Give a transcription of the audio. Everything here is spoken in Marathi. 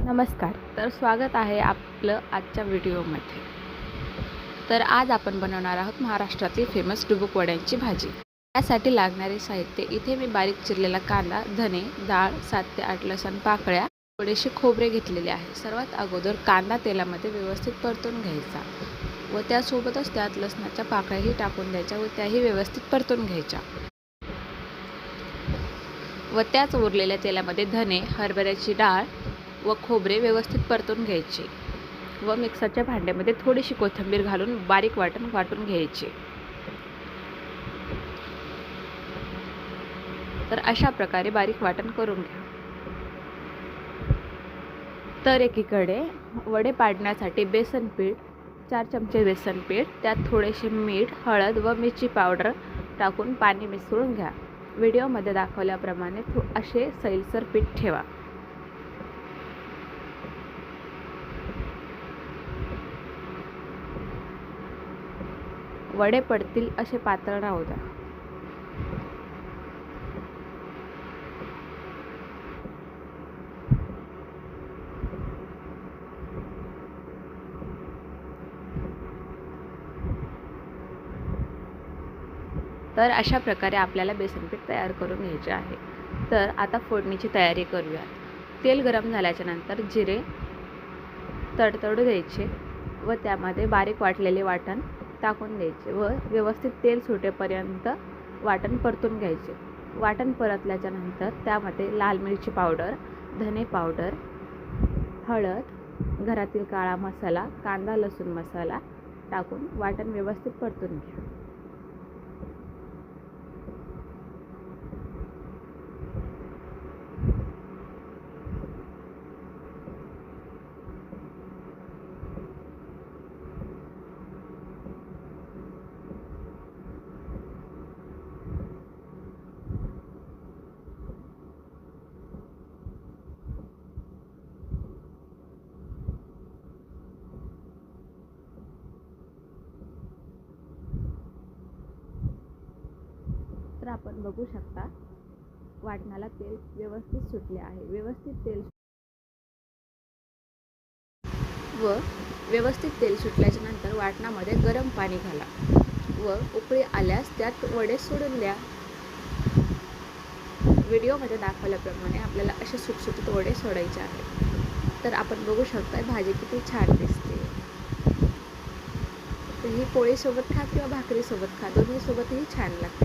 नमस्कार. तर स्वागत आहे आपलं आजच्या व्हिडिओमध्ये. तर आज आपण बनवणार आहोत महाराष्ट्रातील फेमस डुबुक वड्यांची भाजी. यासाठी लागणारे साहित्य इथे मी बारीक चिरलेला कांदा, धने, डाळ, 7 ते 8 लसूण पाकळ्या, थोडेसे खोबरे घेतलेले आहे. सर्वात अगोदर कांदा तेलामध्ये व्यवस्थित परतून घ्यायचा व त्यासोबतच त्यात लसणाच्या पाकळ्याही टाकून द्यायच्या व त्याही व्यवस्थित परतून घ्यायच्या. व त्याच उरलेल्या तेलामध्ये धने, हरभऱ्याची डाळ व खोबरे व्यवस्थित परतून घ्यायचे व मिक्सरच्या भांड्यामध्ये थोडीशी कोथिंबीर घालून बारीक वाटून घ्यायचे. तर अशा प्रकारे बारीक वाटण करून घ्या. तर एकीकडे वडे पाडण्यासाठी बेसन पीठ, 4 चमचे बेसन पीठ, त्यात थोडेसे मीठ, हळद व मिरची पावडर टाकून पाणी मिसळून घ्या. व्हिडिओमध्ये दाखवल्याप्रमाणे असे सैलसर पीठ ठेवा. वडे पडतील असे पातळ राहू द्या. तर अशा प्रकारे आपल्याला बेसन पीठ तयार करून घ्यायचे आहे. तर आता फोडणीची तयारी करूया. तेल गरम झाल्याच्या नंतर जिरे तडतडू द्यायचे व त्यामध्ये बारीक वाटलेले वाटण टाकून द्यायचे व व्यवस्थित तेल सुटेपर्यंत वाटण परतून घ्यायचे. वाटण परतल्याच्या नंतर त्यामध्ये लाल मिरची पावडर, धने पावडर, हळद, घरातील काळा मसाला, कांदा लसूण मसाला टाकून वाटण व्यवस्थित परतून घ्या. तर आपण बघू शकता वाटणाला तेल व्यवस्थित सुटले आहे. व्यवस्थित तेल सुटल्याच्या नंतर वाटणामध्ये गरम पाणी घाला व उकळी आल्यास त्यात वडे सोडून द्या. व्हिडिओमध्ये दाखवल्याप्रमाणे आपल्याला असे सुटसुटीत वडे सोडायचे आहेत. तर आपण बघू शकता भाजी किती छान दिसते. तर ही पोळीसोबत खा किंवा भाकरीसोबत खा, दोन्हीसोबतही छान लागते.